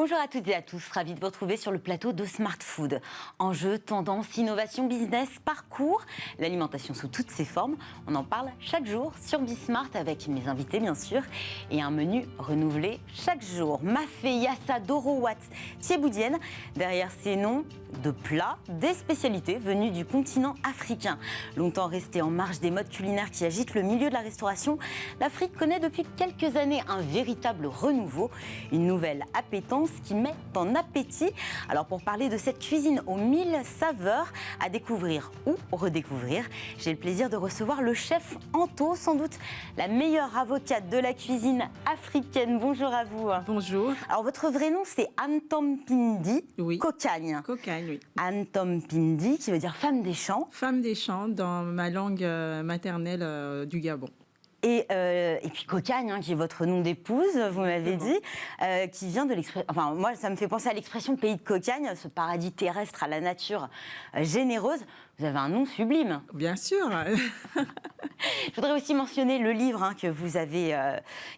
Bonjour à toutes et à tous, ravi de vous retrouver sur le plateau de Smart Food. Enjeux, tendances, innovation, business, parcours, l'alimentation sous toutes ses formes. On en parle chaque jour sur Bismart avec mes invités bien sûr et un menu renouvelé chaque jour. Mafé, Yassa, Doro, Watt, Thieboudienne. Derrière ces noms de plats, des spécialités venues du continent africain. Longtemps restée en marge des modes culinaires qui agitent le milieu de la restauration, l'Afrique connaît depuis quelques années un véritable renouveau, une nouvelle appétence qui met en appétit. Alors pour parler de cette cuisine aux 1000 saveurs à découvrir ou redécouvrir, j'ai le plaisir de recevoir le chef Anto, sans doute la meilleure avocate de la cuisine africaine. Bonjour à vous. Bonjour. Alors votre vrai nom c'est Antompindi Kokagne. Kokagne, oui. Antompindi qui veut dire femme des champs. Femme des champs dans ma langue maternelle du Gabon. Et puis Kokagne, qui est votre nom d'épouse, vous m'avez dit, qui vient de l'expression... Enfin, moi, ça me fait penser à l'expression pays de Cocagne, ce paradis terrestre à la nature généreuse. Vous avez un nom sublime. Bien sûr. Je voudrais aussi mentionner le livre que vous avez,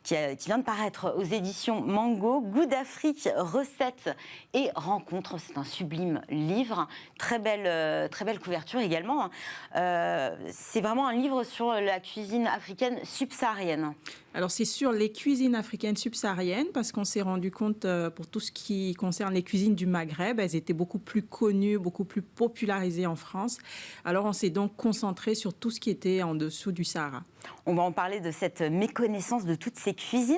qui vient de paraître aux éditions Mango, Goût d'Afrique, recettes et rencontres. C'est un sublime livre, très belle couverture également. C'est vraiment un livre sur la cuisine africaine subsaharienne. Alors c'est sur les cuisines africaines subsahariennes parce qu'on s'est rendu compte pour tout ce qui concerne les cuisines du Maghreb, elles étaient beaucoup plus connues, beaucoup plus popularisées en France. Alors on s'est donc concentré sur tout ce qui était en dessous du Sahara. On va en parler de cette méconnaissance de toutes ces cuisines.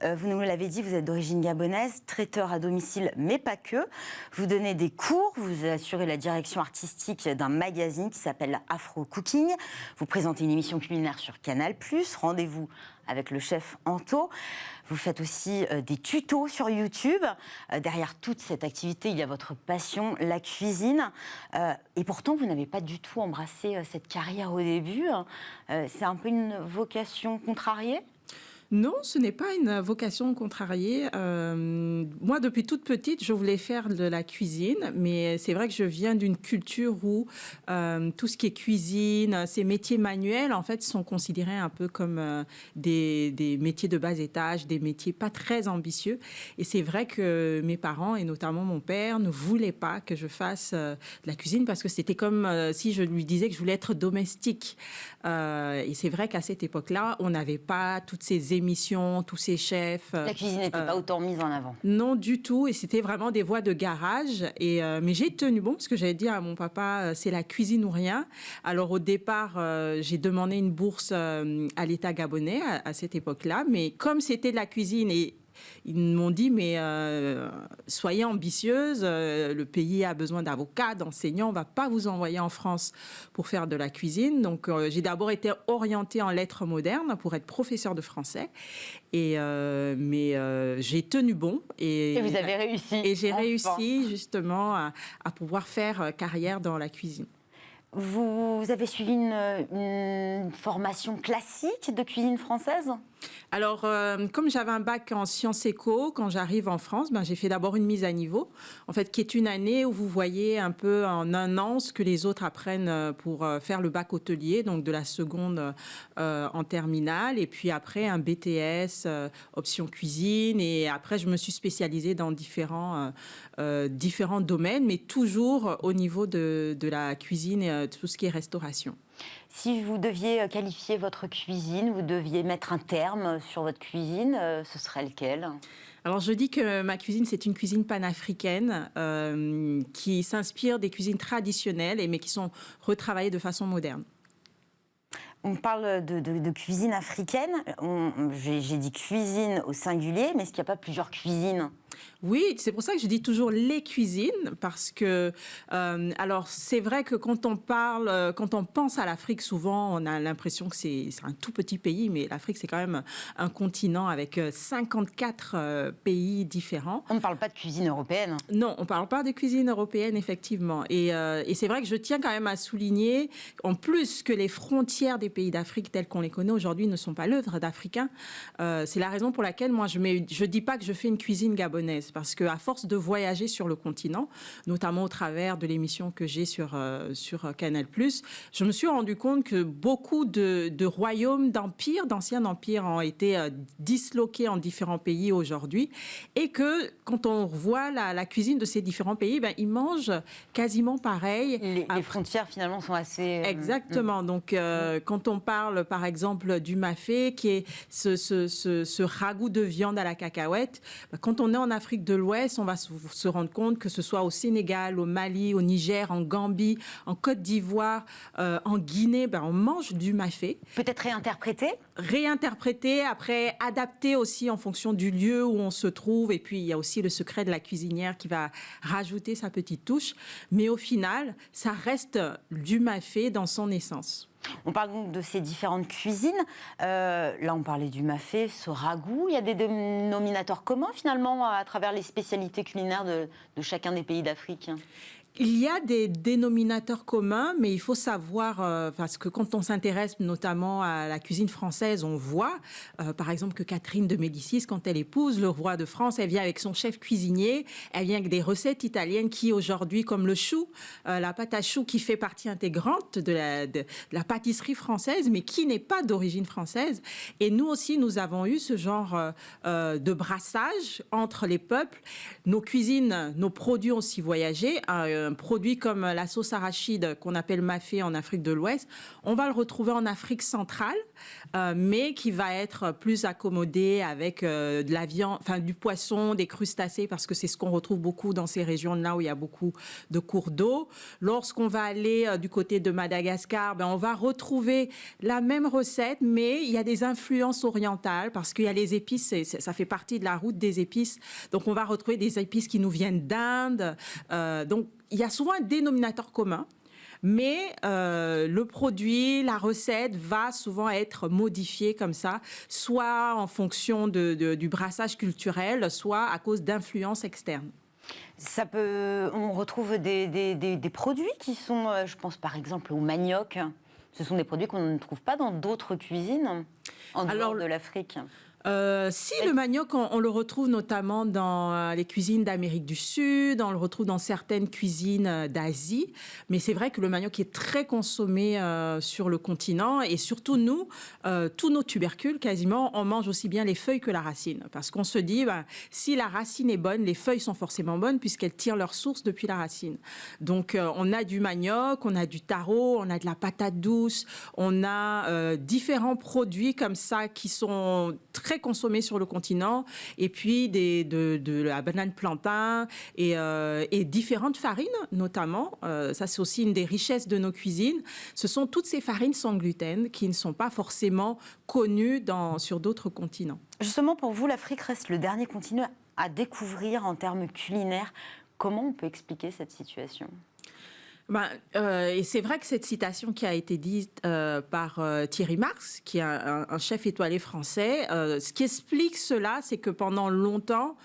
Vous nous l'avez dit, vous êtes d'origine gabonaise, traiteur à domicile, mais pas que. Vous donnez des cours, vous assurez la direction artistique d'un magazine qui s'appelle Afro Cooking. Vous présentez une émission culinaire sur Canal+, Rendez-vous avec le chef Anto. Vous faites aussi des tutos sur YouTube. Derrière toute cette activité, il y a votre passion, la cuisine. Et pourtant, vous n'avez pas du tout embrassé cette carrière au début. C'est un peu une vocation contrariée ? Non, ce n'est pas une vocation contrariée. Moi, depuis toute petite, je voulais faire de la cuisine, mais c'est vrai que je viens d'une culture où tout ce qui est cuisine, ces métiers manuels, en fait, sont considérés un peu comme des métiers de bas étage, des métiers pas très ambitieux. Et c'est vrai que mes parents, et notamment mon père, ne voulaient pas que je fasse de la cuisine parce que c'était comme si je lui disais que je voulais être domestique. Et c'est vrai qu'à cette époque-là, on n'avait pas toutes ces émissions, tous ces chefs. La cuisine n'était pas autant mise en avant. Non, du tout. Et c'était vraiment des voies de garage. Mais j'ai tenu bon parce que j'avais dit à mon papa, c'est la cuisine ou rien. Alors au départ, j'ai demandé une bourse à l'État gabonais à cette époque-là. Mais comme c'était de la cuisine et ils m'ont dit, mais soyez ambitieuse, le pays a besoin d'avocats, d'enseignants, on ne va pas vous envoyer en France pour faire de la cuisine. Donc j'ai d'abord été orientée en lettres modernes pour être professeure de français. Mais j'ai tenu bon. Et vous avez réussi. Et j'ai réussi justement à pouvoir faire carrière dans la cuisine. Vous avez suivi une formation classique de cuisine française ? Alors, comme j'avais un bac en sciences éco, quand j'arrive en France, j'ai fait d'abord une mise à niveau, en fait, qui est une année où vous voyez un peu en un an ce que les autres apprennent pour faire le bac hôtelier, donc de la seconde en terminale, et puis après un BTS, option cuisine, et après je me suis spécialisée dans différents domaines, mais toujours au niveau de la cuisine et tout ce qui est restauration. Si vous deviez qualifier votre cuisine, vous deviez mettre un terme sur votre cuisine, ce serait lequel ? Alors, je dis que ma cuisine, c'est une cuisine panafricaine qui s'inspire des cuisines traditionnelles, mais qui sont retravaillées de façon moderne. On parle de cuisine africaine. J'ai dit cuisine au singulier, mais est-ce qu'il n'y a pas plusieurs cuisines ? Oui, c'est pour ça que je dis toujours les cuisines, parce que, alors c'est vrai que quand on pense à l'Afrique, souvent on a l'impression que c'est un tout petit pays, mais l'Afrique c'est quand même un continent avec 54 pays différents. On ne parle pas de cuisine européenne. Non, on ne parle pas de cuisine européenne, effectivement. Et c'est vrai que je tiens quand même à souligner, en plus que les frontières des pays d'Afrique telles qu'on les connaît aujourd'hui ne sont pas l'œuvre d'Africains. C'est la raison pour laquelle moi je dis pas que je fais une cuisine gabonaise. japonaise. Parce qu'à force de voyager sur le continent, notamment au travers de l'émission que j'ai sur Canal+, je me suis rendu compte que beaucoup de royaumes, d'empires, d'anciens empires ont été disloqués en différents pays aujourd'hui. Et que quand on voit la cuisine de ces différents pays, ils mangent quasiment pareil. Les frontières finalement sont assez... Exactement. Donc quand on parle par exemple du mafé, qui est ce ragoût de viande à la cacahuète, quand on est en Afrique de l'Ouest, on va se rendre compte que ce soit au Sénégal, au Mali, au Niger, en Gambie, en Côte d'Ivoire, en Guinée, on mange du mafé. Peut-être réinterprété, après adapté aussi en fonction du lieu où on se trouve. Et puis, il y a aussi le secret de la cuisinière qui va rajouter sa petite touche. Mais au final, ça reste du mafé dans son essence. On parle donc de ces différentes cuisines. Là, on parlait du mafé, ce ragoût. Il y a des dénominateurs communs, finalement, à travers les spécialités culinaires de chacun des pays d'Afrique. Il y a des dénominateurs communs, mais il faut savoir, parce que quand on s'intéresse notamment à la cuisine française, on voit, par exemple, que Catherine de Médicis, quand elle épouse le roi de France, elle vient avec son chef cuisinier, elle vient avec des recettes italiennes qui, aujourd'hui, comme le chou, la pâte à choux, qui fait partie intégrante de la pâtisserie française, mais qui n'est pas d'origine française. Et nous aussi, nous avons eu ce genre de brassage entre les peuples. Nos cuisines, nos produits ont aussi voyagé. Un produit comme la sauce arachide qu'on appelle mafé en Afrique de l'Ouest, on va le retrouver en Afrique centrale, mais qui va être plus accommodé avec de la viande, enfin du poisson, des crustacés, parce que c'est ce qu'on retrouve beaucoup dans ces régions-là où il y a beaucoup de cours d'eau. Lorsqu'on va aller du côté de Madagascar, on va retrouver la même recette, mais il y a des influences orientales, parce qu'il y a les épices, ça fait partie de la route des épices. Donc on va retrouver des épices qui nous viennent d'Inde. Donc il y a souvent un dénominateur commun, mais le produit, la recette va souvent être modifiée comme ça, soit en fonction du brassage culturel, soit à cause d'influences externes. On retrouve des produits qui sont, je pense par exemple au manioc. Ce sont des produits qu'on ne trouve pas dans d'autres cuisines en dehors de l'Afrique. Le manioc, on le retrouve notamment dans les cuisines d'Amérique du Sud, on le retrouve dans certaines cuisines d'Asie, mais c'est vrai que le manioc est très consommé sur le continent, et surtout nous, tous nos tubercules quasiment, on mange aussi bien les feuilles que la racine, parce qu'on se dit, si la racine est bonne, les feuilles sont forcément bonnes puisqu'elles tirent leur source depuis la racine. Donc on a du manioc, on a du taro, on a de la patate douce, on a différents produits comme ça qui sont très consommés sur le continent, et puis de la banane plantain et différentes farines notamment. Ça, c'est aussi une des richesses de nos cuisines. Ce sont toutes ces farines sans gluten qui ne sont pas forcément connues sur d'autres continents. Justement, pour vous, l'Afrique reste le dernier continent à découvrir en termes culinaires. Comment on peut expliquer cette situation ? Et c'est vrai que cette citation qui a été dite par Thierry Marx, qui est un chef étoilé français, ce qui explique cela, c'est que pendant longtemps,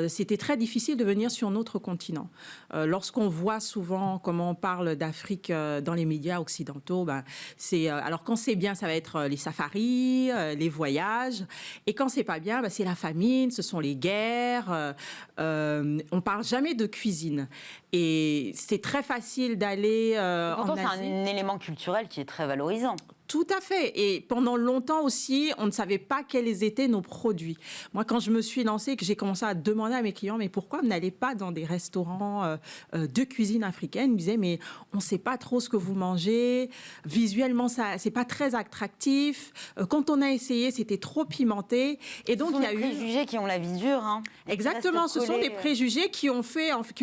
c'était très difficile de venir sur notre continent. Lorsqu'on voit souvent comment on parle d'Afrique dans les médias occidentaux, alors quand c'est bien, ça va être les safaris, les voyages, et quand c'est pas bien, c'est la famine, ce sont les guerres. On parle jamais de cuisine, et c'est très facile d'aller en Asie. C'est un élément culturel qui est très valorisant. Tout à fait. Et pendant longtemps aussi, on ne savait pas quels étaient nos produits. Moi, quand je me suis lancée et que j'ai commencé à demander à mes clients, mais pourquoi vous n'allez pas dans des restaurants de cuisine africaine ? Ils me disaient, mais on ne sait pas trop ce que vous mangez. Visuellement, c'est pas très attractif. Quand on a essayé, c'était trop pimenté. Et donc, il y a eu des préjugés qui ont la vie dure. Hein. Exactement. Ce sont des préjugés qui ont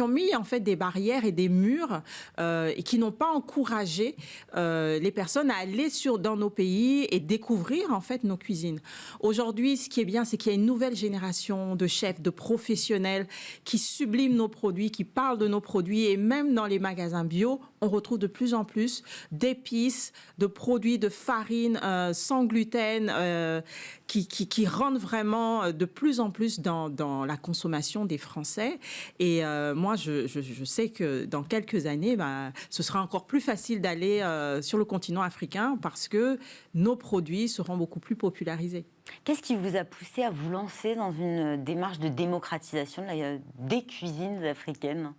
mis en fait des barrières et des murs et qui n'ont pas encouragé les personnes à aller dans nos pays et découvrir en fait nos cuisines. Aujourd'hui, ce qui est bien, c'est qu'il y a une nouvelle génération de chefs, de professionnels qui subliment nos produits, qui parlent de nos produits, et même dans les magasins bio, on retrouve de plus en plus d'épices, de produits de farine sans gluten qui rentrent vraiment de plus en plus dans la consommation des Français. Et moi, je sais que dans quelques années, ce sera encore plus facile d'aller sur le continent africain parce que nos produits seront beaucoup plus popularisés. Qu'est-ce qui vous a poussé à vous lancer dans une démarche de démocratisation des cuisines africaines?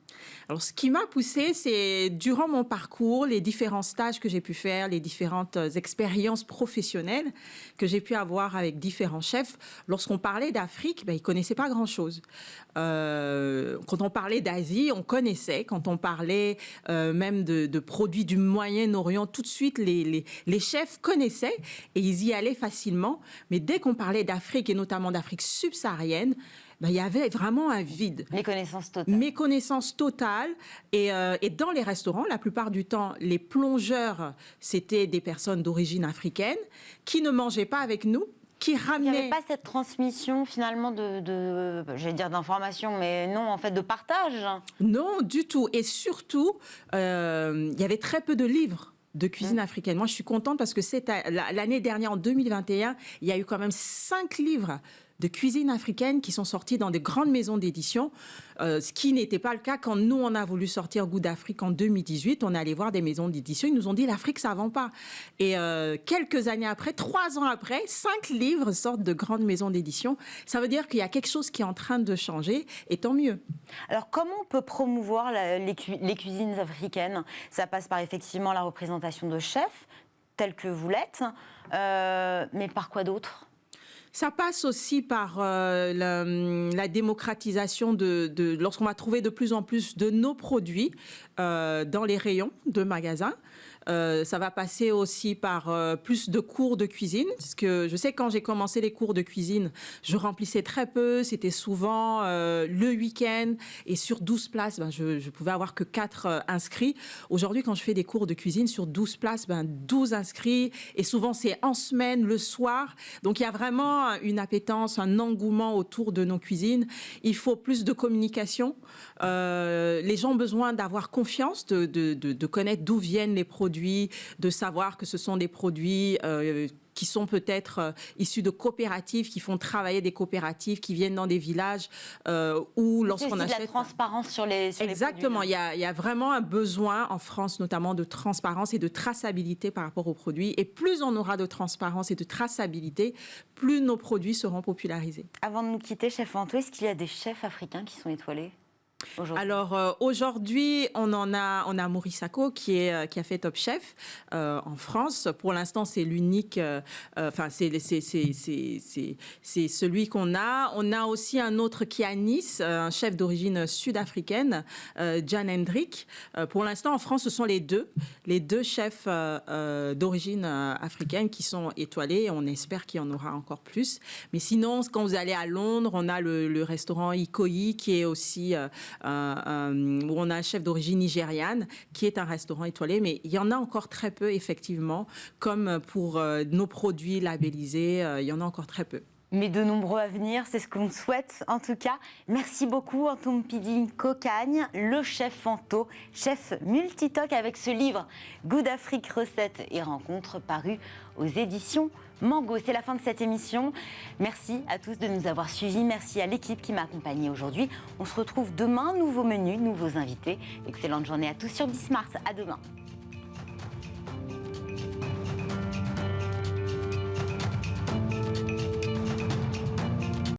Alors, ce qui m'a poussée, c'est durant mon parcours, les différents stages que j'ai pu faire, les différentes expériences professionnelles que j'ai pu avoir avec différents chefs. Lorsqu'on parlait d'Afrique, ils ne connaissaient pas grand-chose. Quand on parlait d'Asie, on connaissait. Quand on parlait même de produits du Moyen-Orient, tout de suite, les chefs connaissaient et ils y allaient facilement. Mais dès qu'on parlait d'Afrique, et notamment d'Afrique subsaharienne, il y avait vraiment un vide. Méconnaissance totale. Et dans les restaurants, la plupart du temps, les plongeurs, c'était des personnes d'origine africaine qui ne mangeaient pas avec nous, qui ramenaient... Il n'y avait pas cette transmission, finalement, j'allais dire d'information, mais non, en fait, de partage. Non, du tout. Et surtout, il y avait très peu de livres de cuisine africaine. Moi, je suis contente parce que l'année dernière, en 2021, il y a eu quand même 5 livres de cuisine africaine qui sont sortis dans des grandes maisons d'édition, ce qui n'était pas le cas quand nous, on a voulu sortir Goût d'Afrique en 2018. On est allé voir des maisons d'édition, ils nous ont dit l'Afrique, ça ne vend pas. Et quelques années après, 3 ans après, 5 livres sortent de grandes maisons d'édition. Ça veut dire qu'il y a quelque chose qui est en train de changer, et tant mieux. Alors, comment on peut promouvoir les cuisines africaines? Ça passe par effectivement la représentation de chefs, tels que vous l'êtes, mais par quoi d'autre? Ça passe aussi par la démocratisation lorsqu'on va trouver de plus en plus de nos produits dans les rayons de magasins. Ça va passer aussi par plus de cours de cuisine, parce que je sais que quand j'ai commencé les cours de cuisine, je remplissais très peu, c'était souvent le week-end, et sur 12 places, je pouvais avoir que 4 inscrits. Aujourd'hui, quand je fais des cours de cuisine, sur 12 places, 12 inscrits, et souvent c'est en semaine, le soir. Donc il y a vraiment une appétence, un engouement autour de nos cuisines. Il faut plus de communication. Les gens ont besoin d'avoir confiance, de connaître d'où viennent les produits, de savoir que ce sont des produits qui sont peut-être issus de coopératives, qui font travailler des coopératives, qui viennent dans des villages où lorsqu'on achète... de la transparence sur les produits. Exactement, il y a vraiment un besoin en France notamment de transparence et de traçabilité par rapport aux produits. Et plus on aura de transparence et de traçabilité, plus nos produits seront popularisés. Avant de nous quitter, chef Anto, est-ce qu'il y a des chefs africains qui sont étoilés aujourd'hui? Alors aujourd'hui, on a Maurice Sacco qui a fait Top Chef en France. Pour l'instant, c'est l'unique. C'est celui qu'on a. On a aussi un autre qui est à Nice, un chef d'origine sud-africaine, Jan Hendrik. Pour l'instant, en France, ce sont les deux chefs d'origine africaine qui sont étoilés. On espère qu'il y en aura encore plus. Mais sinon, quand vous allez à Londres, on a le restaurant Ikoyi qui est aussi où on a un chef d'origine nigériane qui est un restaurant étoilé, mais il y en a encore très peu, effectivement, comme pour nos produits labellisés, il y en a encore très peu. Mais de nombreux à venir, c'est ce qu'on souhaite en tout cas. Merci beaucoup Anto Mpidi Kokagne, le chef Anto, chef multitoc avec ce livre Goût d'Afrique, recettes et rencontres paru aux éditions Mango. C'est la fin de cette émission. Merci à tous de nous avoir suivis. Merci à l'équipe qui m'a accompagnée aujourd'hui. On se retrouve demain, nouveau menu, nouveaux invités. Excellente journée à tous sur Bismart. À demain.